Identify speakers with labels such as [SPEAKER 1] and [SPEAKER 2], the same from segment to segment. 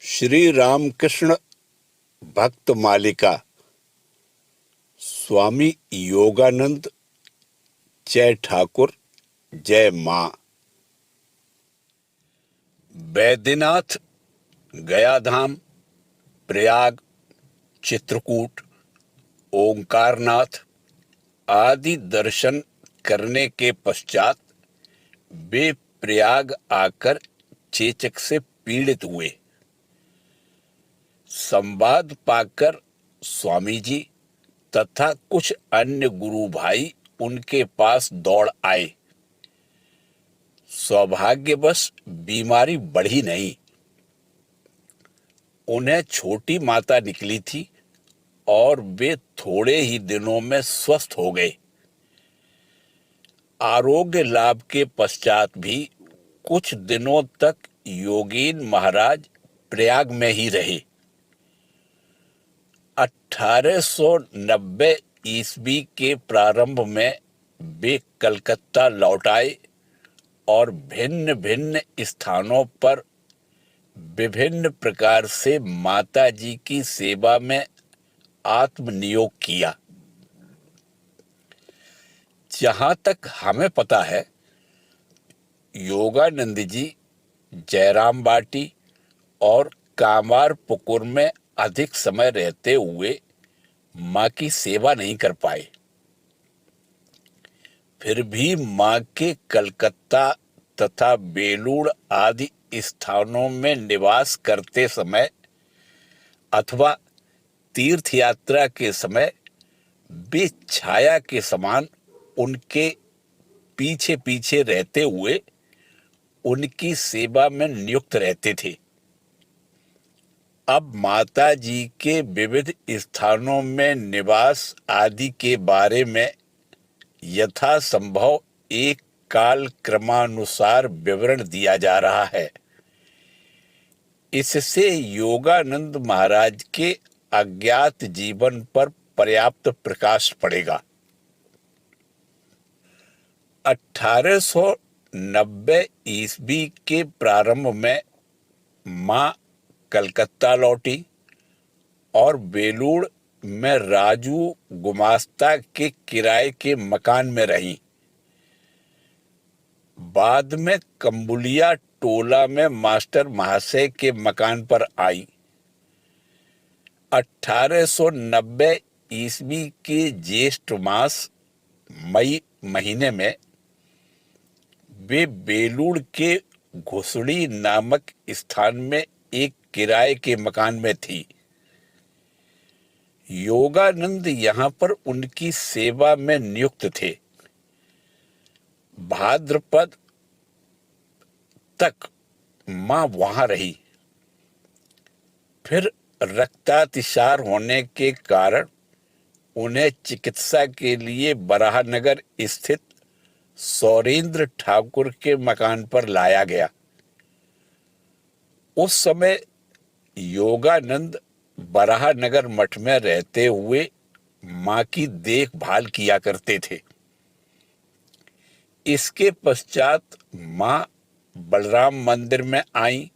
[SPEAKER 1] श्री रामकृष्ण भक्त मालिका स्वामी योगानंद जय ठाकुर जय मां। बैद्यनाथ, गया धाम, प्रयाग, चित्रकूट, ओंकारनाथ आदि दर्शन करने के पश्चात वे प्रयाग आकर चेचक से पीड़ित हुए। संवाद पाकर स्वामी जी तथा कुछ अन्य गुरु भाई उनके पास दौड़ आए। सौभाग्यवश बीमारी बढ़ी नहीं। उन्हें छोटी माता निकली थी और वे थोड़े ही दिनों में स्वस्थ हो गए। आरोग्य लाभ के पश्चात भी कुछ दिनों तक योगीन महाराज प्रयाग में ही रहे। 1890 ईस्वी के प्रारंभ में वे कलकत्ता लौट आए और भिन्न भिन्न स्थानों पर विभिन्न प्रकार से माता जी की सेवा में आत्मनियोग किया। जहां तक हमें पता है, योगानंद जी जयराम बाटी और कामार पुकुर में अधिक समय रहते हुए मां की सेवा नहीं कर पाए। फिर भी मां के कलकत्ता तथा बेलूड़ आदि स्थानों में निवास करते समय अथवा तीर्थ यात्रा के समय वे छाया के समान उनके पीछे पीछे रहते हुए उनकी सेवा में नियुक्त रहते थे। अब माता जी के विविध स्थानों में निवास आदि के बारे में यथासंभव एक काल क्रमानुसार विवरण दिया जा रहा है। इससे योगानंद महाराज के अज्ञात जीवन पर पर्याप्त प्रकाश पड़ेगा। 1890 ईस्वी के प्रारंभ में मां कलकत्ता लौटी और बेलूड़ में राजू गुमास्ता के किराए के मकान में रही। बाद में कंबुलिया टोला में मास्टर महाशय के मकान पर आई। 1890 ईस्वी के ज्येष्ठ मास मई महीने में वे बेलूड़ के घुसड़ी नामक स्थान में एक किराए के मकान में थी। योगानंद यहां पर उनकी सेवा में नियुक्त थे। भाद्रपद तक मां वहां रही। फिर रक्तातिसार होने के कारण उन्हें चिकित्सा के लिए बराहनगर स्थित सौरेंद्र ठाकुर के मकान पर लाया गया। उस समय योगानंद बराहनगर मठ में रहते हुए मां की देखभाल किया करते थे। इसके पश्चात मां बलराम मंदिर में आई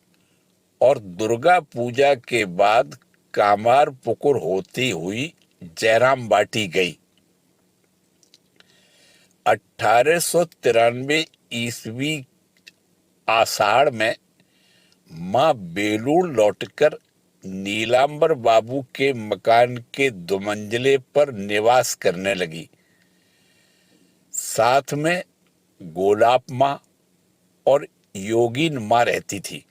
[SPEAKER 1] और दुर्गा पूजा के बाद कामार पुकुर होती हुई जयराम बाटी गई। 1893 ईस्वी आषाढ़ में मां बेलूड़ लौटकर नीलांबर बाबू के मकान के दुमंजिले पर निवास करने लगी। साथ में गोलाप मां और योगीन मां रहती थी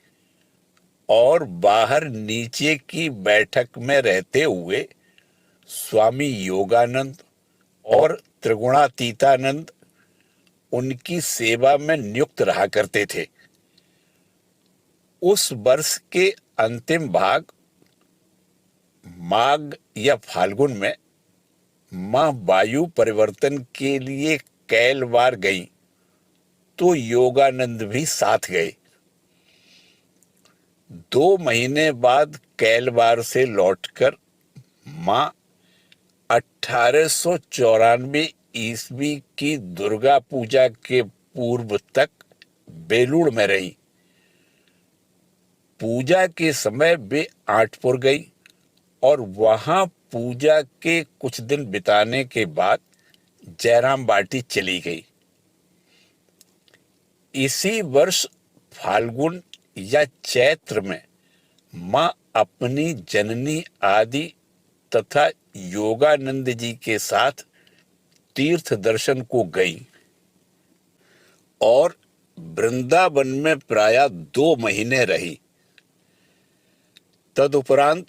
[SPEAKER 1] और बाहर नीचे की बैठक में रहते हुए स्वामी योगानंद और त्रिगुणातीतानंद उनकी सेवा में नियुक्त रहा करते थे। उस वर्ष के अंतिम भाग माघ या फाल्गुन में मां वायु परिवर्तन के लिए कैलवार गई तो योगानंद भी साथ गए। 2 महीने बाद कैलवार से लौटकर मां 1894 ईस्वी की दुर्गा पूजा के पूर्व तक बेलूड़ में रही। पूजा के समय वे आठपुर गई और वहां पूजा के कुछ दिन बिताने के बाद जयराम बाटी चली गई। इसी वर्ष फाल्गुन या चैत्र में मां अपनी जननी आदि तथा योगानंद जी के साथ तीर्थ दर्शन को गई और वृंदावन में प्रायः 2 महीने रही। तदुपरांत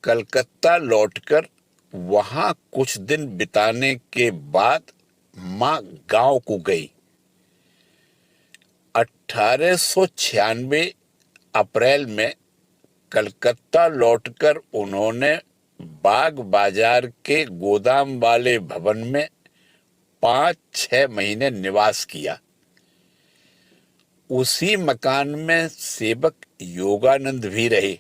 [SPEAKER 1] कलकत्ता लौटकर वहां कुछ दिन बिताने के बाद मां गांव को गई। 1896 अप्रैल में कलकत्ता लौटकर उन्होंने बाग बाजार के गोदाम वाले भवन में 5-6 महीने निवास किया। उसी मकान में सेवक योगानंद भी रहे।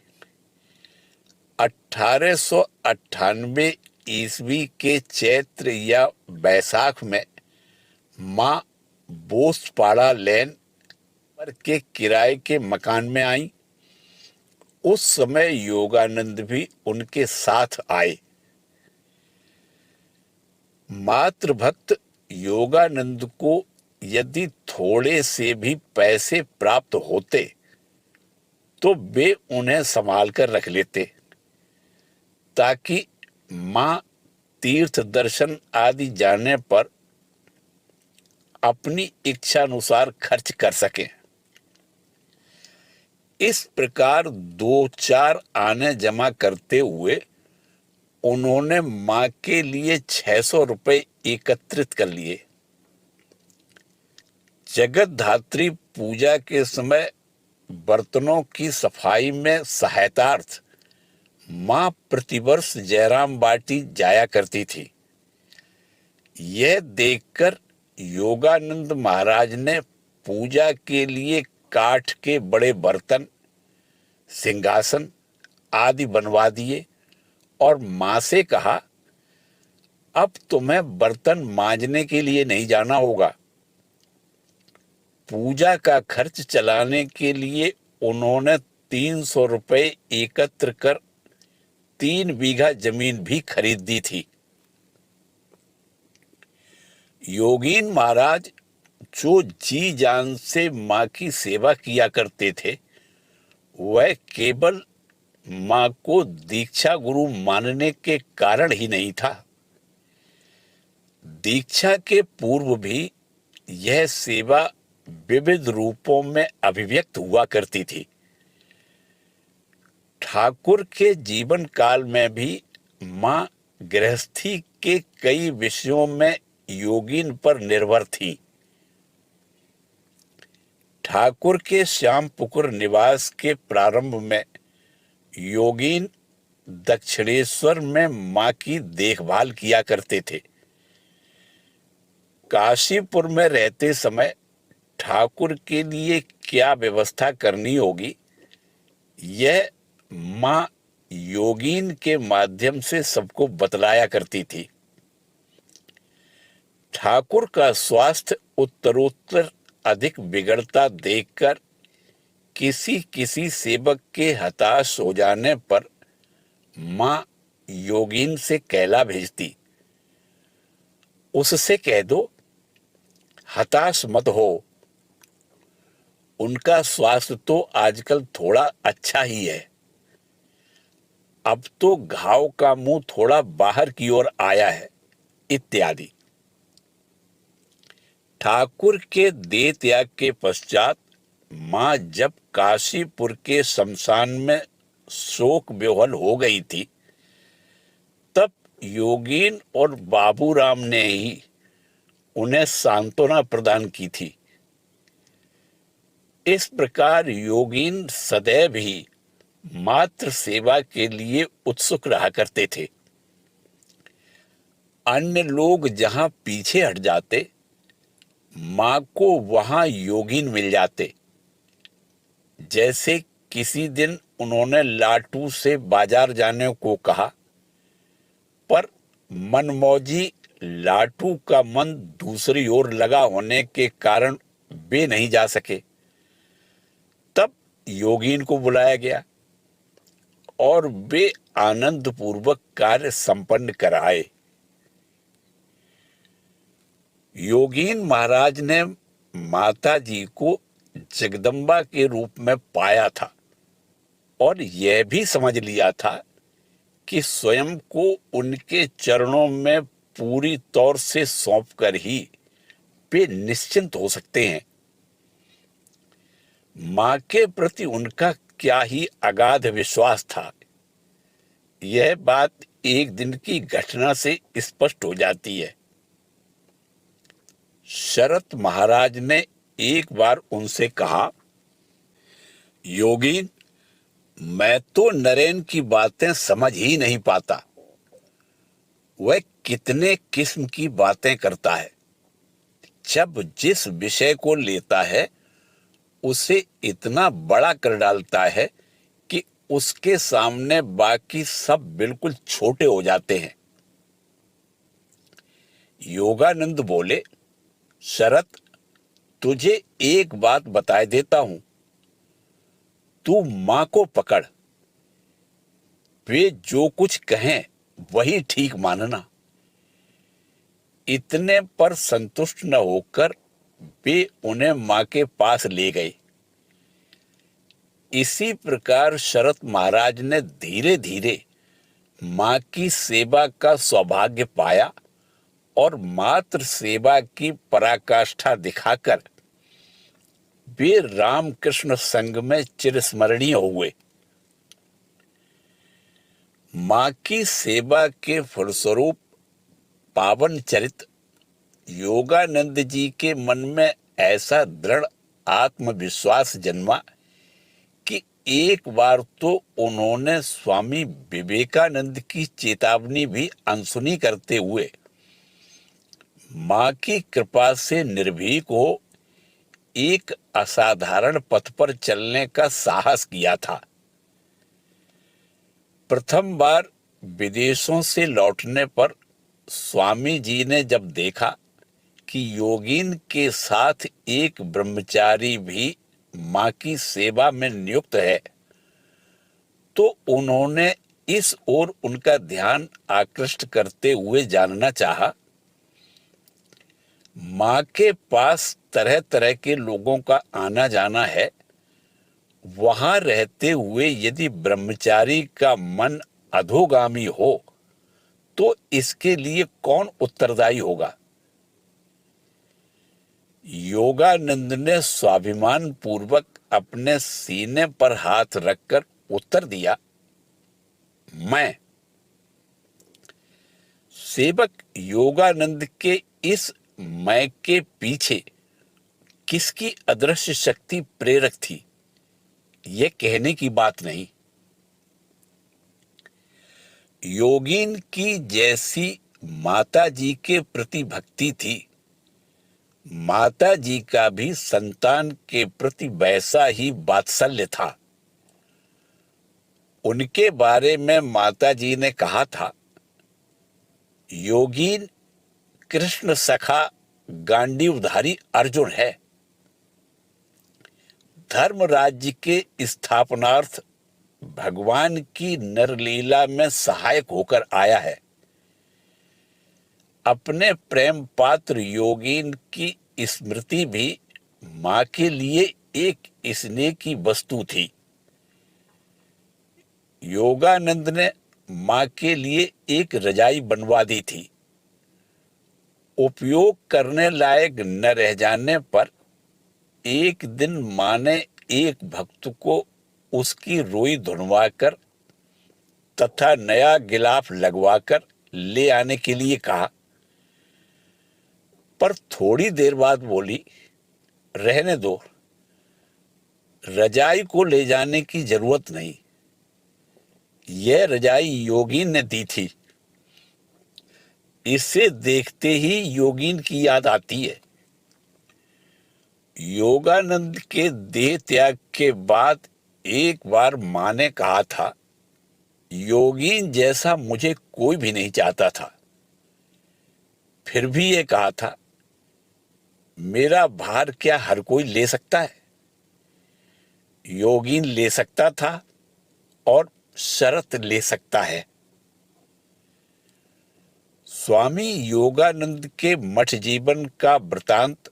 [SPEAKER 1] 1898 ईस्वी के चैत्र या बैसाख में मां बोसपाड़ा लेन पर के किराए के मकान में आई। उस समय योगानंद भी उनके साथ आए। मातृभक्त योगानंद को यदि थोड़े से भी पैसे प्राप्त होते तो वे उन्हें संभाल कर रख लेते ताकि मां तीर्थ दर्शन आदि जाने पर अपनी इच्छा अनुसार खर्च कर सकें। इस प्रकार 2-4 आने जमा करते हुए उन्होंने मां के लिए 600 रुपए एकत्रित कर लिए। जगत धात्री पूजा के समय बर्तनों की सफाई में सहायतार्थ मां प्रतिवर्ष जयराम बाटी जाया करती थी। यह देखकर योगानंद महाराज ने पूजा के लिए काठ के बड़े बर्तन, सिंहासन आदि बनवा दिए और मां से कहा, अब तुम्हें बर्तन मांजने के लिए नहीं जाना होगा। पूजा का खर्च चलाने के लिए उन्होंने 300 रुपए एकत्र कर 3 बीघा जमीन भी खरीद दी थी। योगीन महाराज जो जी जान से मां की सेवा किया करते थे, वह केवल मां को दीक्षा गुरु मानने के कारण ही नहीं था। दीक्षा के पूर्व भी यह सेवा विविध रूपों में अभिव्यक्त हुआ करती थी। ठाकुर के जीवन काल में भी मां गृहस्थी के कई विषयों में योगीन पर निर्भर थी। ठाकुर के श्यामपुकुर निवास के प्रारंभ में योगीन दक्षिणेश्वर में मां की देखभाल किया करते थे। काशीपुर में रहते समय ठाकुर के लिए क्या व्यवस्था करनी होगी, यह मां योगीन के माध्यम से सबको बतलाया करती थी। ठाकुर का स्वास्थ्य उत्तरोत्तर अधिक बिगड़ता देखकर किसी किसी सेवक के हताश हो जाने पर मां योगीन से कहला भेजती, उससे कह दो हताश मत हो, उनका स्वास्थ्य तो आजकल थोड़ा अच्छा ही है, अब तो घाव का मुंह थोड़ा बाहर की ओर आया है, इत्यादि। ठाकुर के देह त्याग के पश्चात मां जब काशीपुर के शमशान में शोक विह्वल हो गई थी, तब योगीन और बाबूराम ने ही उन्हें सांत्वना प्रदान की थी। इस प्रकार योगीन सदैव ही मात्र सेवा के लिए उत्सुक रहा करते थे। अन्य लोग जहां पीछे हट जाते, मां को वहां योगीन मिल जाते। जैसे किसी दिन उन्होंने लाटू से बाजार जाने को कहा, पर मनमौजी लाटू का मन दूसरी ओर लगा होने के कारण वे नहीं जा सके। तब योगीन को बुलाया गया और वे आनंद पूर्वक कार्य संपन्न कराए। योगीन महाराज ने माता जी को जगदम्बा के रूप में पाया था और यह भी समझ लिया था कि स्वयं को उनके चरणों में पूरी तौर से सौंपकर ही वे निश्चिंत हो सकते हैं। मां के प्रति उनका क्या ही अगाध विश्वास था, यह बात एक दिन की घटना से स्पष्ट हो जाती है। शरत महाराज ने एक बार उनसे कहा, योगी, मैं तो नरेन की बातें समझ ही नहीं पाता। वह कितने किस्म की बातें करता है। जब जिस विषय को लेता है उसे इतना बड़ा कर डालता है कि उसके सामने बाकी सब बिल्कुल छोटे हो जाते हैं। योगानंद बोले, शरत, तुझे एक बात बताए देता हूं, तू मां को पकड़, वे जो कुछ कहें वही ठीक मानना। इतने पर संतुष्ट न होकर वे उन्हें मां के पास ले गए। इसी प्रकार शरत महाराज ने धीरे धीरे मां की सेवा का सौभाग्य पाया और मात्र सेवा की पराकाष्ठा दिखाकर वे रामकृष्ण संघ में चिरस्मरणीय हुए। मां की सेवा के फलस्वरूप पावन चरित योगानंद जी के मन में ऐसा दृढ़ आत्मविश्वास जन्मा कि एक बार तो उन्होंने स्वामी विवेकानंद की चेतावनी भी अनसुनी करते हुए मां की कृपा से निर्भीक हो एक असाधारण पथ पर चलने का साहस किया था। प्रथम बार विदेशों से लौटने पर स्वामी जी ने जब देखा कि योगीन के साथ एक ब्रह्मचारी भी मां की सेवा में नियुक्त है, तो उन्होंने इस ओर उनका ध्यान आकृष्ट करते हुए जानना चाहा, मां के पास तरह तरह के लोगों का आना जाना है, वहां रहते हुए यदि ब्रह्मचारी का मन अधोगामी हो तो इसके लिए कौन उत्तरदायी होगा। योगानंद ने स्वाभिमान पूर्वक अपने सीने पर हाथ रखकर उत्तर दिया, मैं। सेवक योगानंद के इस मैं के पीछे किसकी अदृश्य शक्ति प्रेरक थी, यह कहने की बात नहीं। योगीन की जैसी माता जी के प्रति भक्ति थी, माता जी का भी संतान के प्रति वैसा ही वात्सल्य था। उनके बारे में माता जी ने कहा था, योगीन कृष्ण सखा गांडीवधारी अर्जुन है, धर्म राज्य के स्थापनार्थ भगवान की नरलीला में सहायक होकर आया है। अपने प्रेम पात्र योगीन की स्मृति भी मां के लिए एक स्नेह की वस्तु थी। योगानंद ने मां के लिए एक रजाई बनवा दी थी। उपयोग करने लायक न रह जाने पर एक दिन मां ने एक भक्त को उसकी रोई धुनवाकर तथा नया गिलाफ लगवाकर ले आने के लिए कहा, पर थोड़ी देर बाद बोली, रहने दो, रजाई को ले जाने की जरूरत नहीं, यह रजाई योगीन ने दी थी। इसे देखते ही योगीन की याद आती है। योगानंद के देह त्याग के बाद एक बार मां ने कहा था, योगीन जैसा मुझे कोई भी नहीं चाहता था। फिर भी ये कहा था, मेरा भार क्या हर कोई ले सकता है। योगीन ले सकता था और शरत ले सकता है। स्वामी योगानंद के मठ जीवन का वृतांत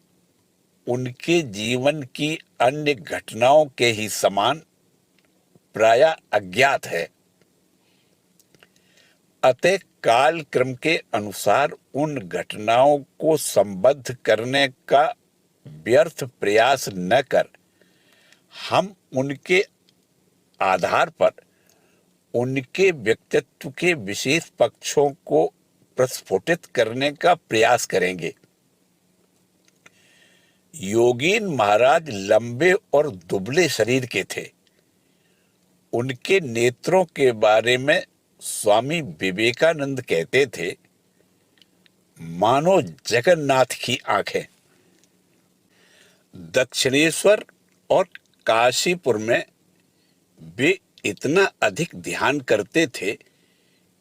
[SPEAKER 1] उनके जीवन की अन्य घटनाओं के ही समान प्रायः अज्ञात है। अतः काल क्रम के अनुसार उन घटनाओं को संबद्ध करने का व्यर्थ प्रयास न कर हम उनके आधार पर उनके व्यक्तित्व के विशेष पक्षों को प्रस्फुटित करने का प्रयास करेंगे। योगीन महाराज लंबे और दुबले शरीर के थे। उनके नेत्रों के बारे में स्वामी विवेकानंद कहते थे, मानो जगन्नाथ की आंखें। दक्षिणेश्वर और काशीपुर में वे इतना अधिक ध्यान करते थे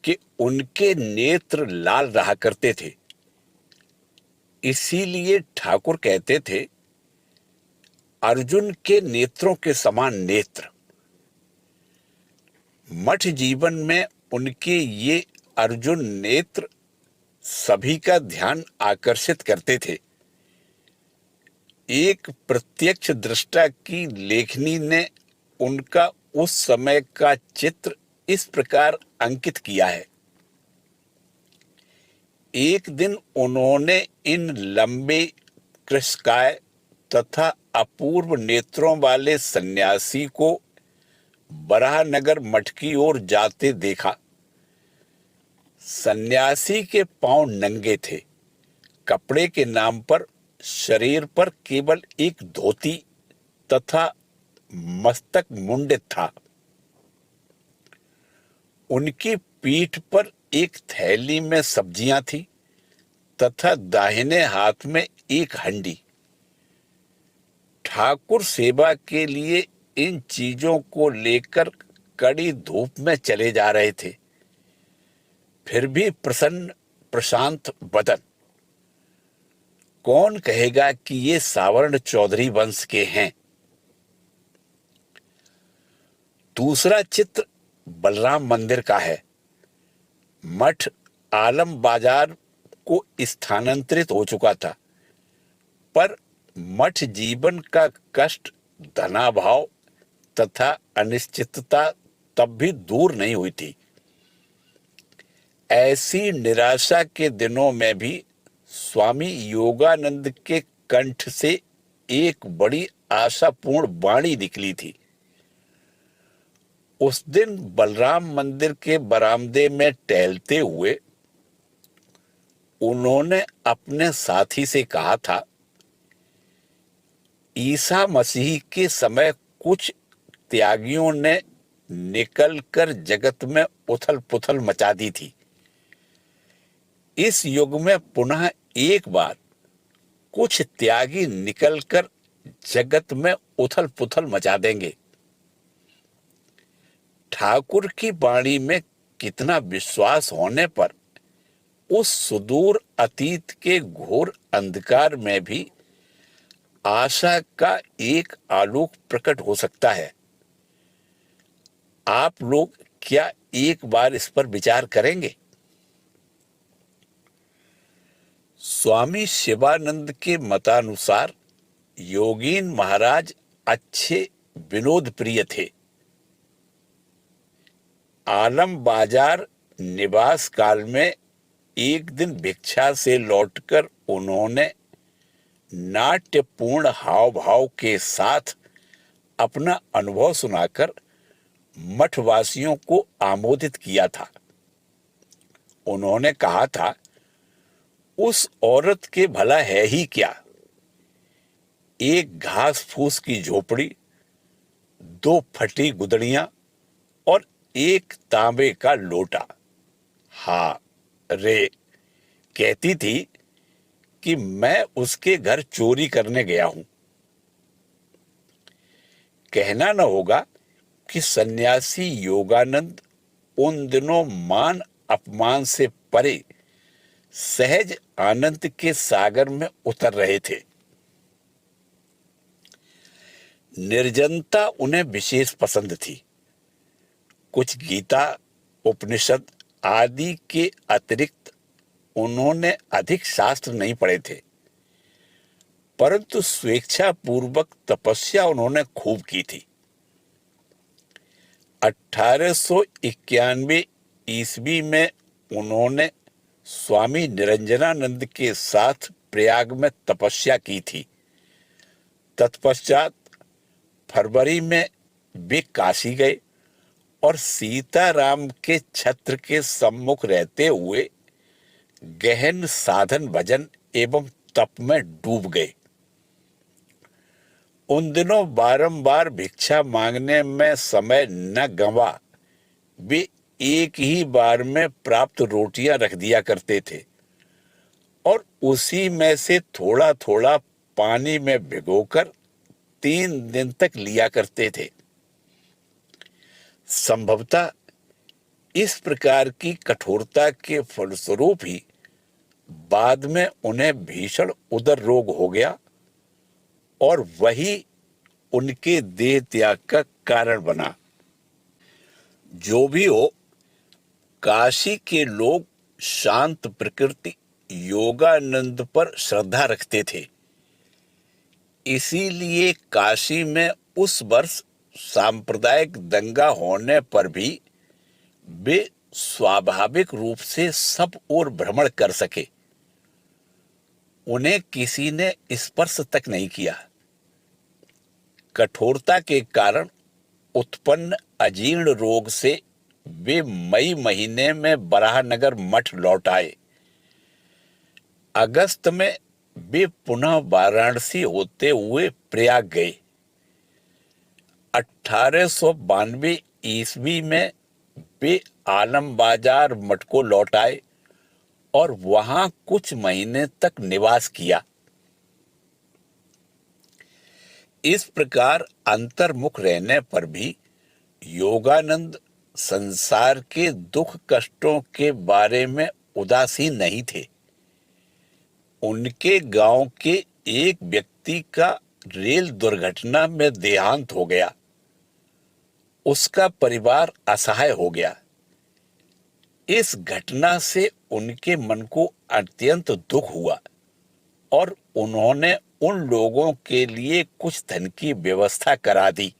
[SPEAKER 1] कि उनके नेत्र लाल रहा करते थे। इसीलिए ठाकुर कहते थे, अर्जुन के नेत्रों के समान नेत्र। मठ जीवन में उनके ये अर्जुन नेत्र सभी का ध्यान आकर्षित करते थे। एक प्रत्यक्ष दृष्टा की लेखनी ने उनका उस समय का चित्र इस प्रकार अंकित किया है। एक दिन उन्होंने इन लंबे कृशकाय तथा अपूर्व नेत्रों वाले सन्यासी को बराहनगर मठ की ओर जाते देखा। सन्यासी के पांव नंगे थे। कपड़े के नाम पर शरीर पर केवल एक धोती तथा मस्तक मुंडित था। उनकी पीठ पर एक थैली में सब्जियां थी तथा दाहिने हाथ में एक हंडी। ठाकुर सेवा के लिए इन चीजों को लेकर कड़ी धूप में चले जा रहे थे। फिर भी प्रसन्न प्रशांत बदन। कौन कहेगा कि ये सावर्ण चौधरी वंश के हैं। दूसरा चित्र बलराम मंदिर का है। मठ आलम बाजार को स्थानांतरित हो चुका था, पर मठ जीवन का कष्ट, धनाभाव तथा अनिश्चितता तब भी दूर नहीं हुई थी। ऐसी निराशा के दिनों में भी स्वामी योगानंद के कंठ से एक बड़ी आशापूर्ण वाणी निकली थी। उस दिन बलराम मंदिर के बरामदे में टहलते हुए उन्होंने अपने साथी से कहा था, ईसा मसीह के समय कुछ त्यागियों ने निकलकर जगत में उथल पुथल मचा दी थी। इस युग में पुनः एक बार कुछ त्यागी निकलकर जगत में उथल पुथल मचा देंगे। ठाकुर की वाणी में कितना विश्वास होने पर उस सुदूर अतीत के घोर अंधकार में भी आशा का एक आलोक प्रकट हो सकता है। आप लोग क्या एक बार इस पर विचार करेंगे? स्वामी शिवानंद के मतानुसार योगीन महाराज अच्छे विनोद प्रिय थे। आलम बाजार निवास काल में एक दिन भिक्षा से लौटकर उन्होंने नाट्यपूर्ण हाव भाव के साथ अपना अनुभव सुनाकर मठवासियों को आमोदित किया था। उन्होंने कहा था, उस औरत के भला है ही क्या, एक घास फूस की झोपड़ी, 2 फटी गुदड़ियां और एक तांबे का लोटा। हाँ रे, कहती थी कि मैं उसके घर चोरी करने गया हूं। कहना न होगा कि सन्यासी योगानंद उन दिनों मान अपमान से परे सहज आनंद के सागर में उतर रहे थे। निर्जनता उन्हें विशेष पसंद थी। कुछ गीता, उपनिषद आदि के अतिरिक्त उन्होंने अधिक शास्त्र नहीं पढ़े थे, परंतु स्वेच्छा पूर्वक तपस्या उन्होंने खूब की थी। 1891 ईस्वी में उन्होंने स्वामी निरंजनानंद के साथ प्रयाग में तपस्या की थी। तत्पश्चात फरवरी में वे काशी गए और सीताराम के छत्र के सम्मुख रहते हुए गहन साधन भजन एवं तप में डूब गए। उन दिनों बारंबार भिक्षा मांगने में समय न गंवा वे एक ही बार में प्राप्त रोटियां रख दिया करते थे और उसी में से थोड़ा थोड़ा पानी में भिगोकर 3 दिन तक लिया करते थे। संभवतः इस प्रकार की कठोरता के फलस्वरूप ही बाद में उन्हें भीषण उदर रोग हो गया और वही उनके देह त्याग का कारण बना। जो भी हो, काशी के लोग शांत प्रकृति योगानंद पर श्रद्धा रखते थे। इसीलिए काशी में उस वर्ष सांप्रदायिक दंगा होने पर भी वे स्वाभाविक रूप से सब ओर भ्रमण कर सके। उन्हें किसी ने स्पर्श तक नहीं किया। कठोरता के कारण उत्पन्न अजीर्ण रोग से वे मई महीने में बराहनगर मठ लौट आए। अगस्त में वे पुनः वाराणसी होते हुए प्रयाग गए। 1892 ईस्वी में वे आलम बाजार मठ को लौट आए और वहां कुछ महीने तक निवास किया। इस प्रकार अंतर्मुख रहने पर भी योगानंद संसार के दुख कष्टों के बारे में उदासीन नहीं थे। उनके गांव के एक व्यक्ति का रेल दुर्घटना में देहांत हो गया। उसका परिवार असहाय हो गया। इस घटना से उनके मन को अत्यंत दुख हुआ और उन्होंने उन लोगों के लिए कुछ धन की व्यवस्था करा दी।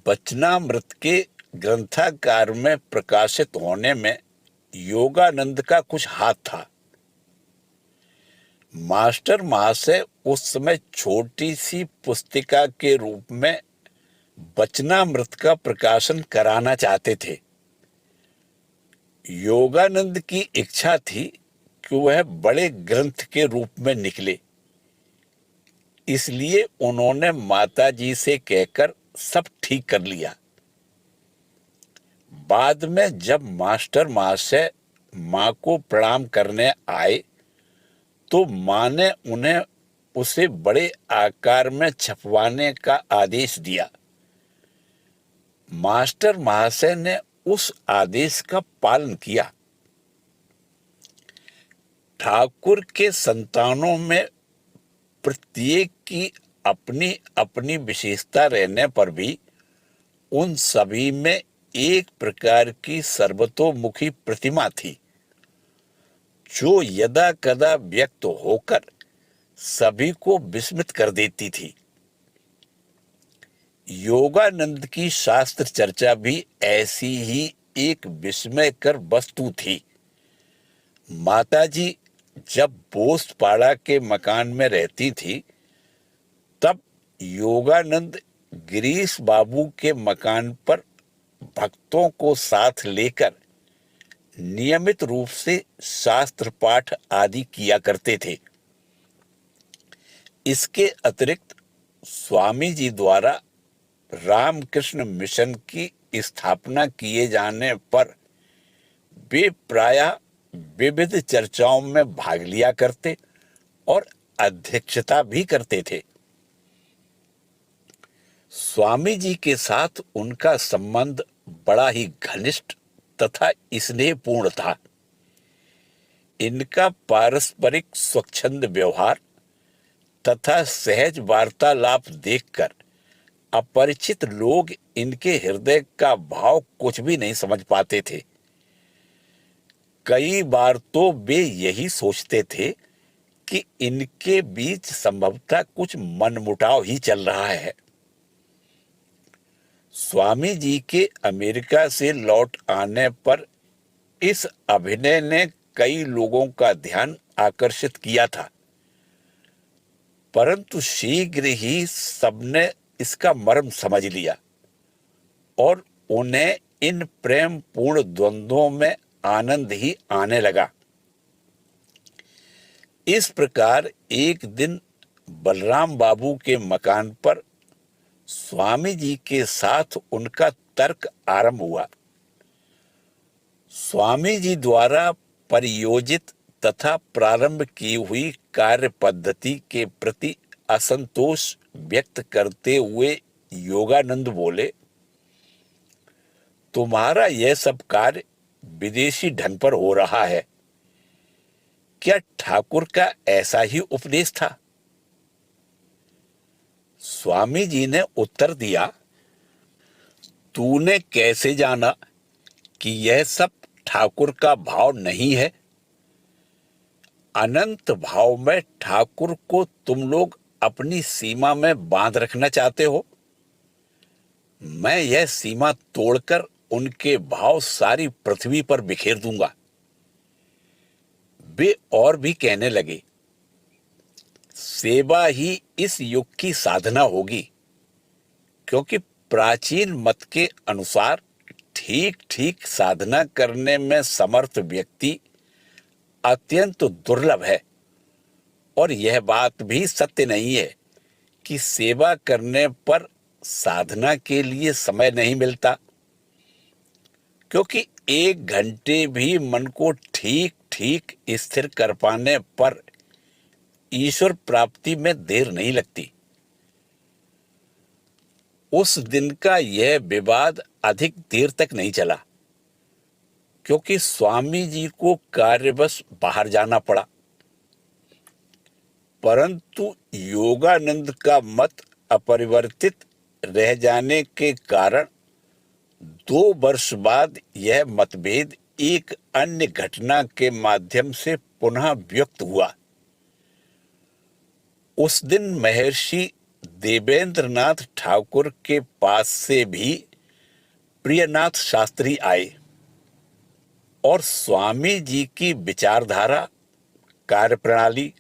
[SPEAKER 1] वचनामृत के ग्रंथाकार में प्रकाशित होने में योगानंद का कुछ हाथ था। मास्टर महाशय उस समय छोटी सी पुस्तिका के रूप में वचनामृत का प्रकाशन कराना चाहते थे। योगानंद की इच्छा थी कि वह बड़े ग्रंथ के रूप में निकले। इसलिए उन्होंने माताजी से कहकर सब ठीक कर लिया। बाद में जब मास्टर महाशय मां को प्रणाम करने आए तो मां ने उन्हें उसे बड़े आकार में छपवाने का आदेश दिया। मास्टर महाशय ने उस आदेश का पालन किया। ठाकुर के संतानों में प्रत्येक की अपनी अपनी विशेषता रहने पर भी उन सभी में एक प्रकार की सर्वतोमुखी प्रतिमा थी, जो यदा कदा व्यक्त होकर सभी को विस्मित कर देती थी। योगानंद की शास्त्र चर्चा भी ऐसी ही एक विस्मयकर वस्तु थी। माताजी जब बोसपाड़ा के मकान में रहती थी, तब योगानंद गिरीश बाबू के मकान पर भक्तों को साथ लेकर नियमित रूप से शास्त्र पाठ आदि किया करते थे। इसके अतिरिक्त स्वामी जी द्वारा रामकृष्ण मिशन की स्थापना किए जाने पर वे प्रायः विविध चर्चाओं में भाग लिया करते और अध्यक्षता भी करते थे। स्वामी जी के साथ उनका संबंध बड़ा ही घनिष्ठ तथा स्नेहपूर्ण था। इनका पारस्परिक स्वच्छंद व्यवहार तथा सहज वार्तालाप देखकर अपरिचित लोग इनके हृदय का भाव कुछ भी नहीं समझ पाते थे। कई बार तो वे यही सोचते थे कि इनके बीच संभवतः कुछ मनमुटाव ही चल रहा है। स्वामी जी के अमेरिका से लौट आने पर इस अभिनय ने कई लोगों का ध्यान आकर्षित किया था, परंतु शीघ्र ही सबने इसका मर्म समझ लिया और उन्हें इन प्रेम पूर्ण द्वंद्वों में आनंद ही आने लगा। इस प्रकार एक दिन बलराम बाबू के मकान पर स्वामी जी के साथ उनका तर्क आरंभ हुआ। स्वामी जी द्वारा परियोजित तथा प्रारंभ की हुई कार्य पद्धति के प्रति असंतोष व्यक्त करते हुए योगानंद बोले, तुम्हारा यह सब कार्य विदेशी ढंग पर हो रहा है। क्या ठाकुर का ऐसा ही उपदेश था? स्वामी जी ने उत्तर दिया, तूने कैसे जाना कि यह सब ठाकुर का भाव नहीं है? अनंत भाव में ठाकुर को तुम लोग अपनी सीमा में बांध रखना चाहते हो। मैं यह सीमा तोड़कर उनके भाव सारी पृथ्वी पर बिखेर दूंगा। वे और भी कहने लगे, सेवा ही इस युग की साधना होगी, क्योंकि प्राचीन मत के अनुसार ठीक ठीक साधना करने में समर्थ व्यक्ति अत्यंत दुर्लभ है। और यह बात भी सत्य नहीं है कि सेवा करने पर साधना के लिए समय नहीं मिलता, क्योंकि 1 घंटे भी मन को ठीक ठीक स्थिर कर पाने पर ईश्वर प्राप्ति में देर नहीं लगती। उस दिन का यह विवाद अधिक देर तक नहीं चला, क्योंकि स्वामी जी को कार्यवश बाहर जाना पड़ा। परंतु योगानंद का मत अपरिवर्तित रह जाने के कारण 2 वर्ष बाद यह मतभेद एक अन्य घटना के माध्यम से पुनः व्यक्त हुआ। उस दिन महर्षि देवेंद्रनाथ ठाकुर के पास से भी प्रियनाथ शास्त्री आए और स्वामी जी की विचारधारा, कार्यप्रणाली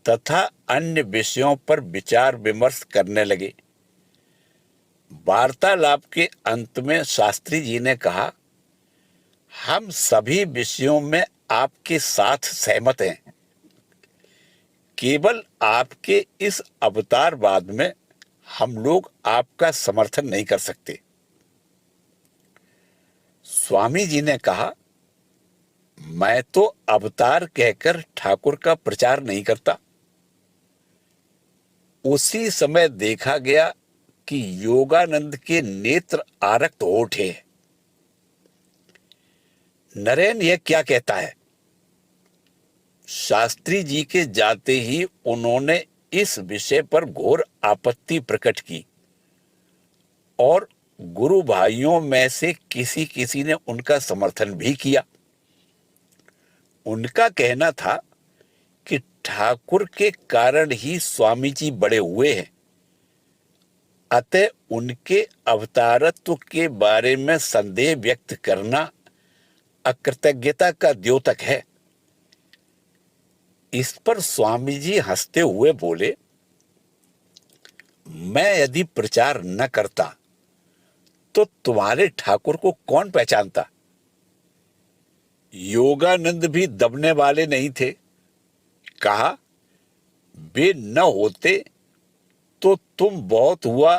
[SPEAKER 1] तथा अन्य विषयों पर विचार विमर्श करने लगे। वार्तालाप के अंत में शास्त्री जी ने कहा, हम सभी विषयों में आपके साथ सहमत हैं, केवल आपके इस अवतारवाद में हम लोग आपका समर्थन नहीं कर सकते। स्वामी जी ने कहा, मैं तो अवतार कहकर ठाकुर का प्रचार नहीं करता। उसी समय देखा गया कि योगानंद के नेत्र आरक्त हो उठे। नरेन यह क्या कहता है? शास्त्री जी के जाते ही उन्होंने इस विषय पर घोर आपत्ति प्रकट की और गुरु भाइयों में से किसी किसी ने उनका समर्थन भी किया। उनका कहना था कि ठाकुर के कारण ही स्वामी जी बड़े हुए हैं, अतः उनके अवतारत्व के बारे में संदेह व्यक्त करना अकृतज्ञता का द्योतक है। इस पर स्वामी जी हंसते हुए बोले, मैं यदि प्रचार न करता तो तुम्हारे ठाकुर को कौन पहचानता? योगानंद भी दबने वाले नहीं थे। कहा, वे न होते तो तुम बहुत हुआ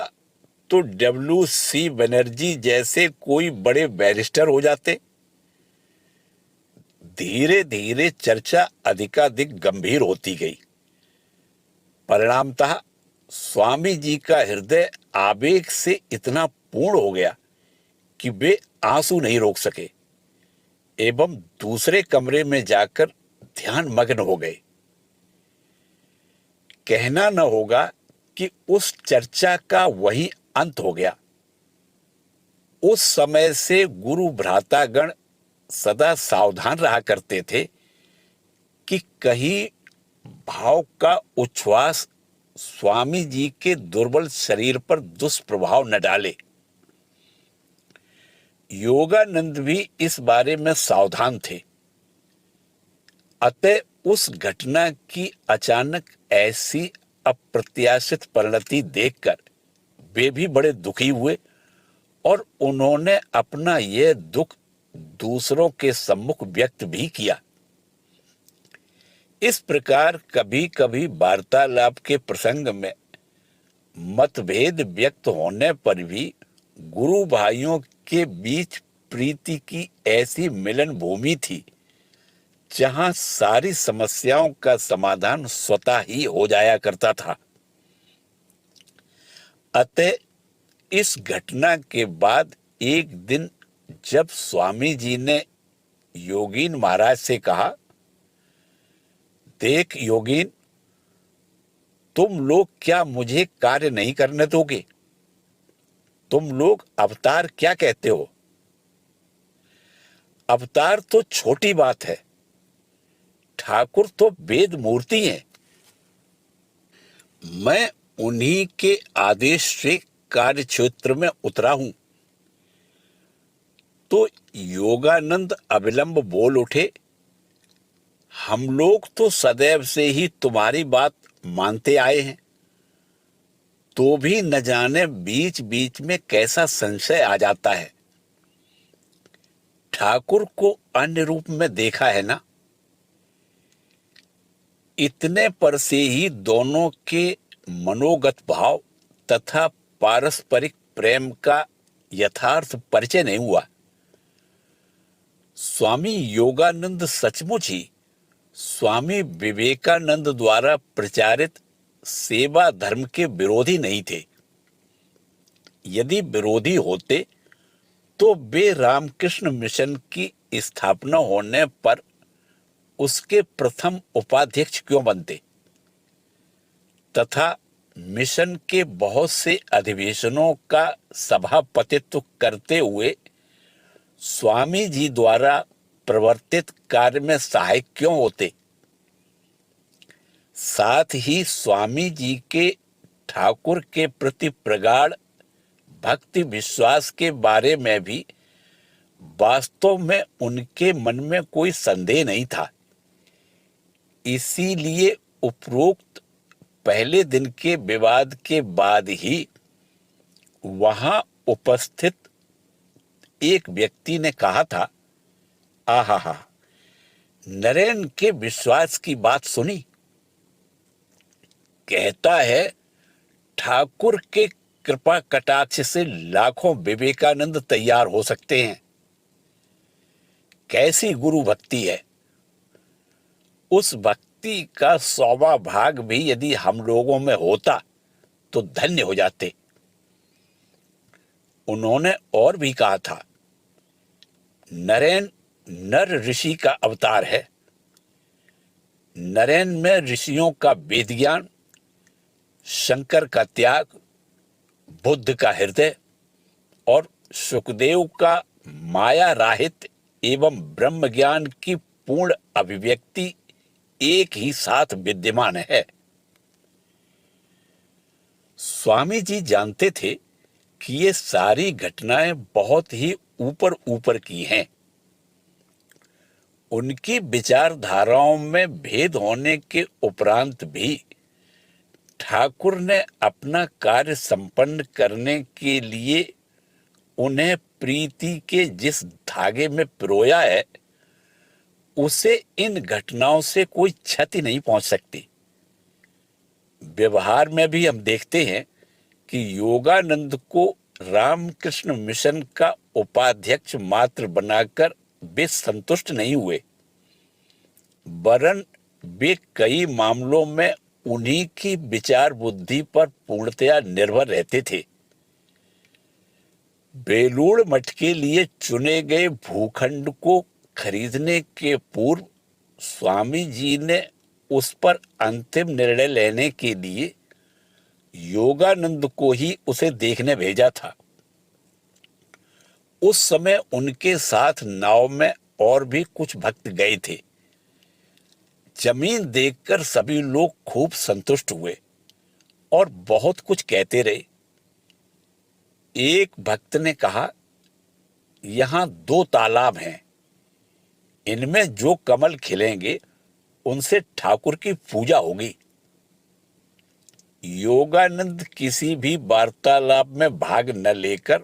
[SPEAKER 1] तो WC बनर्जी जैसे कोई बड़े बैरिस्टर हो जाते। धीरे धीरे चर्चा अधिकाधिक गंभीर होती गई। परिणामतः स्वामी जी का हृदय आवेग से इतना पूर्ण हो गया कि वे आंसू नहीं रोक सके एवं दूसरे कमरे में जाकर ध्यान मग्न हो गए। कहना न होगा कि उस चर्चा का वही अंत हो गया। उस समय से गुरु भ्रातागण सदा सावधान रहा करते थे कि कहीं भाव का उच्छ्वास स्वामी जी के दुर्बल शरीर पर दुष्प्रभाव न डाले। योगानंद भी इस बारे में सावधान थे। अतः उस घटना की अचानक ऐसी अप्रत्याशित परिणति देखकर वे भी बड़े दुखी हुए और उन्होंने अपना यह दुख दूसरों के सम्मुख व्यक्त भी किया। इस प्रकार कभी कभी वार्तालाप के प्रसंग में मतभेद व्यक्त होने पर भी गुरु भाइयों के बीच प्रीति की ऐसी मिलन भूमि थी जहां सारी समस्याओं का समाधान स्वतः ही हो जाया करता था। अतः इस घटना के बाद एक दिन जब स्वामी जी ने योगीन महाराज से कहा, देख योगीन, तुम लोग क्या मुझे कार्य नहीं करने दोगे? तुम लोग अवतार क्या कहते हो? अवतार तो छोटी बात है, ठाकुर तो वेद मूर्ति हैं। मैं उन्हीं के आदेश से कार्य क्षेत्र में उतरा हूं। तो योगानंद अविलंब बोल उठे, हम लोग तो सदैव से ही तुम्हारी बात मानते आए हैं, तो भी न जाने बीच बीच में कैसा संशय आ जाता है। ठाकुर को अन्य रूप में देखा है ना? इतने पर से ही दोनों के मनोगत भाव तथा पारस्परिक प्रेम का यथार्थ परिचय नहीं हुआ। स्वामी योगानंद सचमुच ही स्वामी विवेकानंद द्वारा प्रचारित सेवा धर्म के विरोधी नहीं थे। यदि विरोधी होते तो वे रामकृष्ण मिशन की स्थापना होने पर उसके प्रथम उपाध्यक्ष क्यों बनते तथा मिशन के बहुत से अधिवेशनों का सभापतित्व करते हुए स्वामी जी द्वारा प्रवर्तित कार्य में सहायक क्यों होते? साथ ही स्वामी जी के ठाकुर के प्रति प्रगाढ़ भक्ति विश्वास के बारे में भी वास्तव में उनके मन में कोई संदेह नहीं था। इसीलिए उपरोक्त पहले दिन के विवाद के बाद ही वहां उपस्थित एक व्यक्ति ने कहा था, आहा, नरेन के विश्वास की बात सुनी? कहता है ठाकुर के कृपा कटाक्ष से लाखों विवेकानंद तैयार हो सकते हैं। कैसी गुरु भक्ति है! उस भक्ति का 100वां भाग भी यदि हम लोगों में होता तो धन्य हो जाते। उन्होंने और भी कहा था, नरेन नर ऋषि का अवतार है। नरेन में ऋषियों का वेद ज्ञान, शंकर का त्याग, बुद्ध का हृदय और सुखदेव का माया राहित एवं ब्रह्म ज्ञान की पूर्ण अभिव्यक्ति एक ही साथ विद्यमान है। स्वामी जी जानते थे कि ये सारी घटनाएं बहुत ही ऊपर ऊपर की हैं। उनकी विचारधाराओं में भेद होने के उपरांत भी ठाकुर ने अपना कार्य संपन्न करने के लिए उन्हें प्रीति के जिस धागे में पिरोया है, उसे इन घटनाओं से कोई क्षति नहीं पहुंच सकती। व्यवहार में भी हम देखते हैं कि योगानंद को रामकृष्ण मिशन का उपाध्यक्ष मात्र बनाकर वे संतुष्ट नहीं हुए, वरन वे कई मामलों में उन्हीं की विचार बुद्धि पर पूर्णतया निर्भर रहते थे। बेलूड़ मठ के लिए चुने गए भूखंड को खरीदने के पूर्व स्वामी जी ने उस पर अंतिम निर्णय लेने के लिए योगानंद को ही उसे देखने भेजा था। उस समय उनके साथ नाव में और भी कुछ भक्त गए थे। जमीन देखकर सभी लोग खूब संतुष्ट हुए और बहुत कुछ कहते रहे। एक भक्त ने कहा, यहां 2 तालाब हैं, इनमें जो कमल खिलेंगे उनसे ठाकुर की पूजा होगी। योगानंद किसी भी वार्तालाप में भाग न लेकर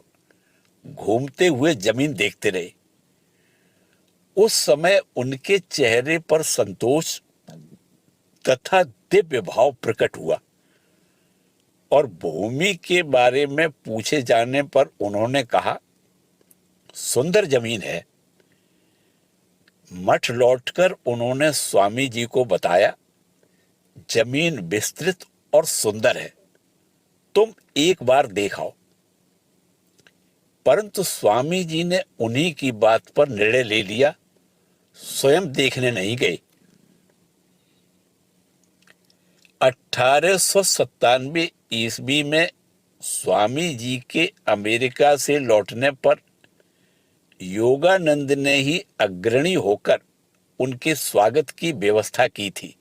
[SPEAKER 1] घूमते हुए जमीन देखते रहे। उस समय उनके चेहरे पर संतोष तथा दिव्य भाव प्रकट हुआ और भूमि के बारे में पूछे जाने पर उन्होंने कहा, सुंदर जमीन है। मठ लौटकर उन्होंने स्वामी जी को बताया, जमीन विस्तृत और सुंदर है, तुम एक बार देखाओ। परंतु स्वामी जी ने उन्हीं की बात पर निर्णय ले लिया, स्वयं देखने नहीं गए। 1897 ईस्वी में स्वामी जी के अमेरिका से लौटने पर योगानंद ने ही अग्रणी होकर उनके स्वागत की व्यवस्था की थी।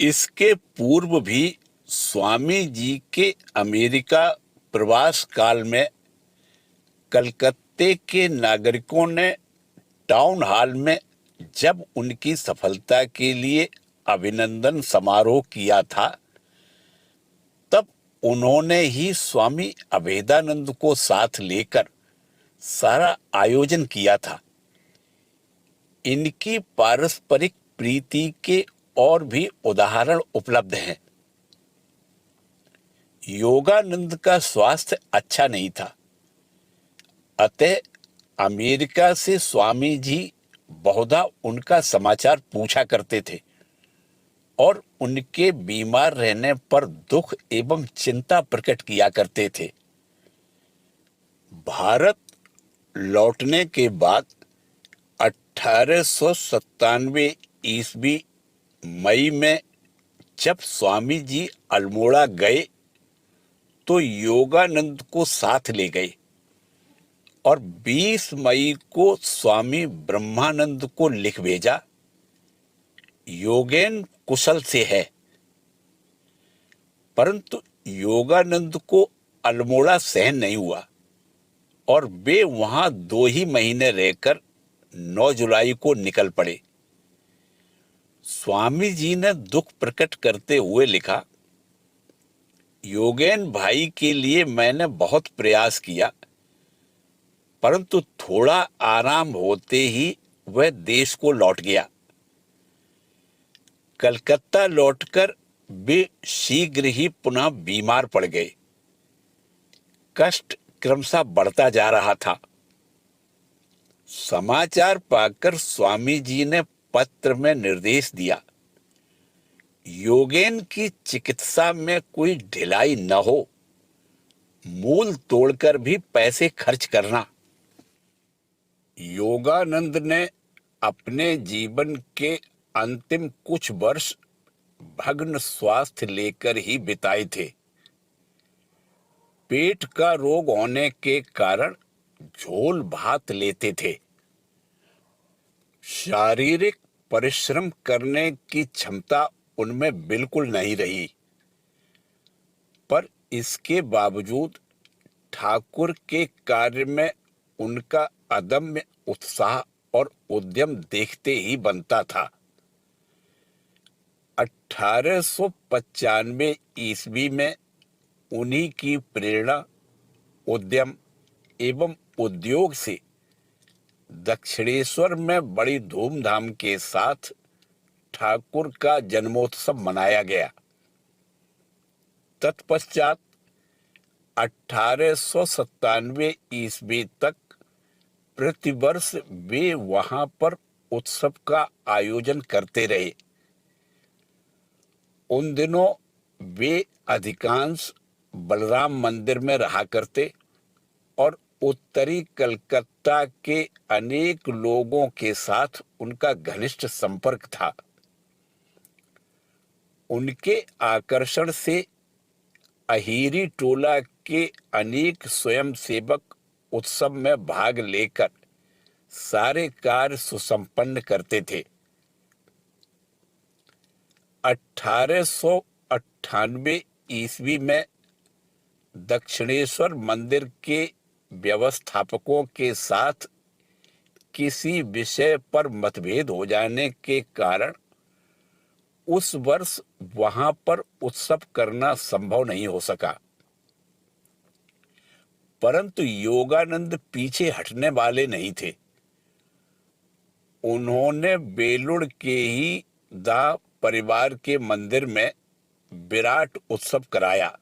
[SPEAKER 1] इसके पूर्व भी स्वामी जी के अमेरिका प्रवास काल में कलकत्ते के नागरिकों ने टाउन हॉल में जब उनकी सफलता के लिए अभिनंदन समारोह किया था, तब उन्होंने ही स्वामी अभेदानंद को साथ लेकर सारा आयोजन किया था। इनकी पारस्परिक प्रीति के और भी उदाहरण उपलब्ध हैं। योगानंद का स्वास्थ्य अच्छा नहीं था, अतः अमेरिका से स्वामी जी बहुधा उनका समाचार पूछा करते थे और उनके बीमार रहने पर दुख एवं चिंता प्रकट किया करते थे। भारत लौटने के बाद 1897 ईस्वी मई में जब स्वामी जी अल्मोड़ा गए तो योगानंद को साथ ले गए और 20 मई को स्वामी ब्रह्मानंद को लिख भेजा, योगेन कुशल से है। परंतु योगानंद को अल्मोड़ा सहन नहीं हुआ और वे वहां 2 ही महीने रहकर 9 जुलाई को निकल पड़े। स्वामी जी ने दुख प्रकट करते हुए लिखा, योगेन भाई के लिए मैंने बहुत प्रयास किया, परंतु थोड़ा आराम होते ही वह देश को लौट गया। कलकत्ता लौटकर वे शीघ्र ही पुनः बीमार पड़ गए। कष्ट क्रमशः बढ़ता जा रहा था। समाचार पाकर स्वामी जी ने पत्र में निर्देश दिया, योगेन की चिकित्सा में कोई ढिलाई न हो, मूल तोड़कर भी पैसे खर्च करना। योगानंद ने अपने जीवन के अंतिम कुछ वर्ष भग्न स्वास्थ्य लेकर ही बिताए थे। पेट का रोग होने के कारण झोल भात लेते थे। शारीरिक परिश्रम करने की क्षमता उनमें बिल्कुल नहीं रही, पर इसके बावजूद ठाकुर के कार्य में उनका अदम्य उत्साह और उद्यम देखते ही बनता था। 1895 ईस्वी में उन्हीं की प्रेरणा, उद्यम एवं उद्योग से दक्षिणेश्वर में बड़ी धूमधाम के साथ ठाकुर का जन्मोत्सव मनाया गया। तत्पश्चात 1897 ईस्वी तक प्रतिवर्ष वे वहां पर उत्सव का आयोजन करते रहे। उन दिनों वे अधिकांश बलराम मंदिर में रहा करते और उत्तरी कलकत्ता के अनेक लोगों के साथ उनका घनिष्ठ संपर्क था। उनके आकर्षण से अहीरी टोला के अनेक स्वयंसेवक उत्सव में भाग लेकर सारे कार्य सुसंपन्न करते थे। 1898 ईस्वी में दक्षिणेश्वर मंदिर के व्यवस्थापकों के साथ किसी विषय पर मतभेद हो जाने के कारण उस वर्ष वहां पर उत्सव करना संभव नहीं हो सका। परंतु योगानंद पीछे हटने वाले नहीं थे। उन्होंने बेलुड़ के ही दा परिवार के मंदिर में विराट उत्सव कराया।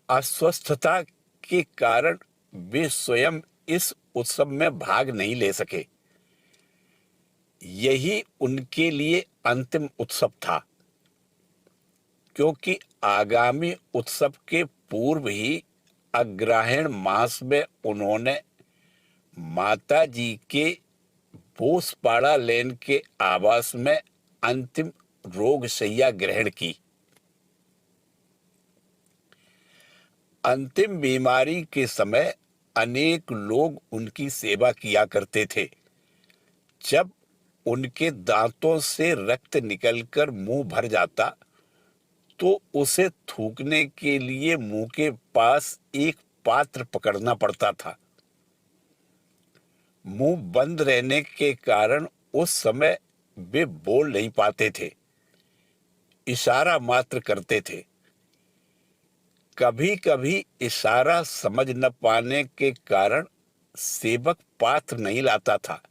[SPEAKER 1] अस्वस्थता के कारण वे स्वयं इस उत्सव में भाग नहीं ले सके। यही उनके लिए अंतिम उत्सव था, क्योंकि आगामी उत्सव के पूर्व ही अग्रहायण मास में उन्होंने माता जी के बोसपाड़ा लेन के आवास में अंतिम रोग शैया ग्रहण की। अंतिम बीमारी के समय अनेक लोग उनकी सेवा किया करते थे। जब उनके दांतों से रक्त निकलकर मुंह भर जाता तो उसे थूकने के लिए मुंह के पास एक पात्र पकड़ना पड़ता था। मुंह बंद रहने के कारण उस समय वे बोल नहीं पाते थे, इशारा मात्र करते थे। कभी कभी इशारा समझ न पाने के कारण सेवक पात्र नहीं लाता था।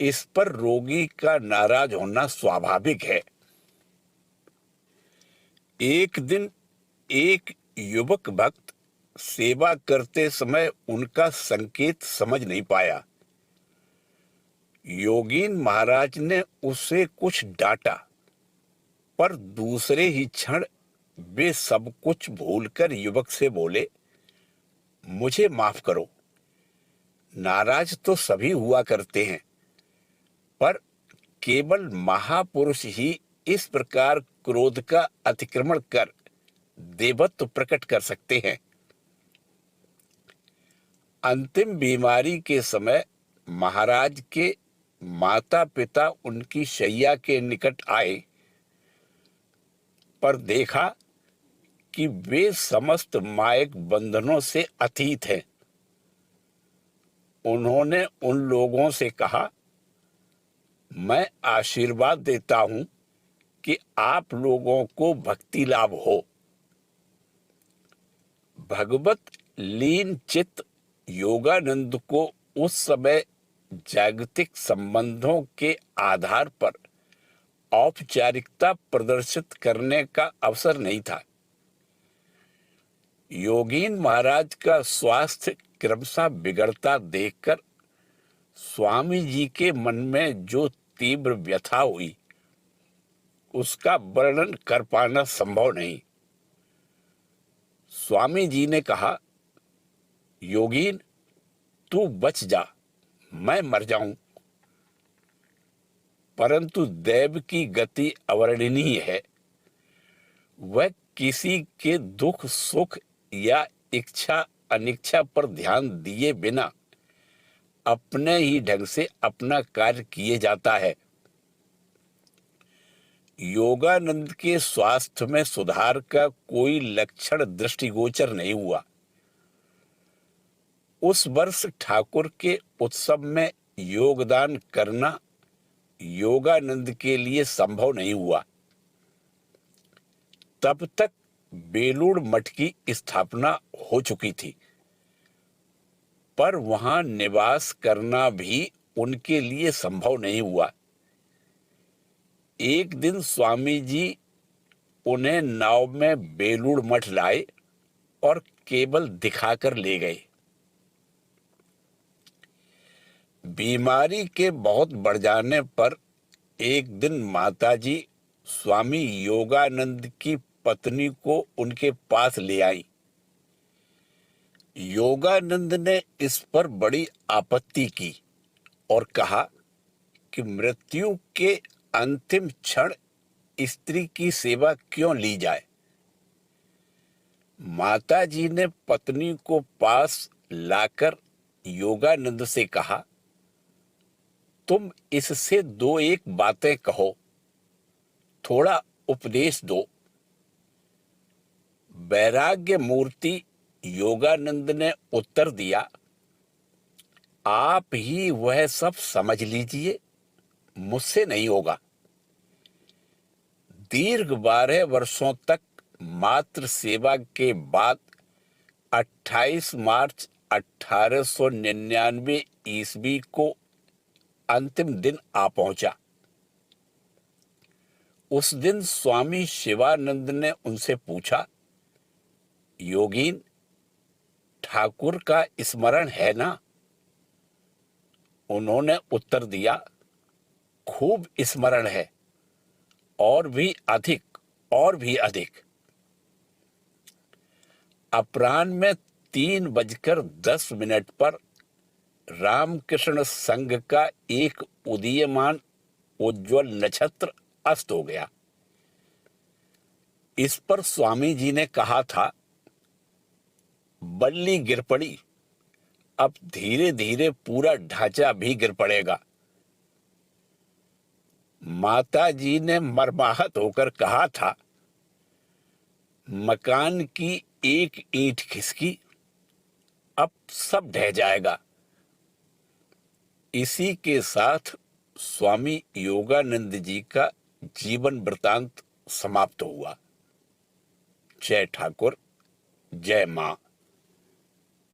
[SPEAKER 1] इस पर रोगी का नाराज होना स्वाभाविक है। एक दिन एक युवक भक्त सेवा करते समय उनका संकेत समझ नहीं पाया। योगीन महाराज ने उसे कुछ डांटा, पर दूसरे ही क्षण वे सब कुछ भूलकर युवक से बोले, मुझे माफ करो। नाराज तो सभी हुआ करते हैं, पर केवल महापुरुष ही इस प्रकार क्रोध का अतिक्रमण कर देवत्व प्रकट कर सकते हैं। अंतिम बीमारी के समय महाराज के माता पिता उनकी शैया के निकट आए, पर देखा कि वे समस्त मायक बंधनों से अतीत हैं। उन्होंने उन लोगों से कहा, मैं आशीर्वाद देता हूं कि आप लोगों को भक्ति लाभ हो। भगवत लीन चित्त योगानंद को उस समय जागतिक संबंधों के आधार पर औपचारिकता प्रदर्शित करने का अवसर नहीं था। योगीन महाराज का स्वास्थ्य क्रमशः बिगड़ता देखकर स्वामी जी के मन में जो तीव्र व्यथा हुई, उसका वर्णन कर पाना संभव नहीं। स्वामी जी ने कहा, योगीन तू बच जा, मैं मर जाऊं। परंतु दैव की गति अवर्णनीय है। वह किसी के दुख सुख या इच्छा अनिच्छा पर ध्यान दिए बिना अपने ही ढंग से अपना कार्य किए जाता है। योगानंद के स्वास्थ्य में सुधार का कोई लक्षण दृष्टिगोचर नहीं हुआ। उस वर्ष ठाकुर के उत्सव में योगदान करना योगानंद के लिए संभव नहीं हुआ। तब तक बेलूड़ मठ की स्थापना हो चुकी थी, पर वहां निवास करना भी उनके लिए संभव नहीं हुआ। एक दिन स्वामी जी उन्हें नाव में बेलूड़ मठ लाए और केवल दिखाकर ले गए। बीमारी के बहुत बढ़ जाने पर एक दिन माताजी स्वामी योगानंद की पत्नी को उनके पास ले आई। योगानंद ने इस पर बड़ी आपत्ति की और कहा कि मृत्यु के अंतिम क्षण स्त्री की सेवा क्यों ली जाए। माता जी ने पत्नी को पास लाकर योगानंद से कहा, तुम इससे दो एक बातें कहो, थोड़ा उपदेश दो। वैराग्य मूर्ति योगानंद ने उत्तर दिया, आप ही वह सब समझ लीजिए, मुझसे नहीं होगा। दीर्घ 12 वर्षों तक मात्र सेवा के बाद 28 मार्च 1899 ईस्वी को अंतिम दिन आ पहुंचा। उस दिन स्वामी शिवानंद ने उनसे पूछा, योगीन, ठाकुर का स्मरण है ना? उन्होंने उत्तर दिया, खूब स्मरण है, और भी अधिक, और भी अधिक। अपराह्न में 3:10 पर रामकृष्ण संघ का एक उदीयमान उज्ज्वल नक्षत्र अस्त हो गया। इस पर स्वामी जी ने कहा था, बल्ली गिर पड़ी, अब धीरे धीरे पूरा ढांचा भी गिर पड़ेगा। माता जी ने मर्माहत होकर कहा था, मकान की एक ईंट खिसकी, अब सब ढह जाएगा। इसी के साथ स्वामी योगानंद जी का जीवन वृतांत समाप्त हुआ। जय ठाकुर, जय मां।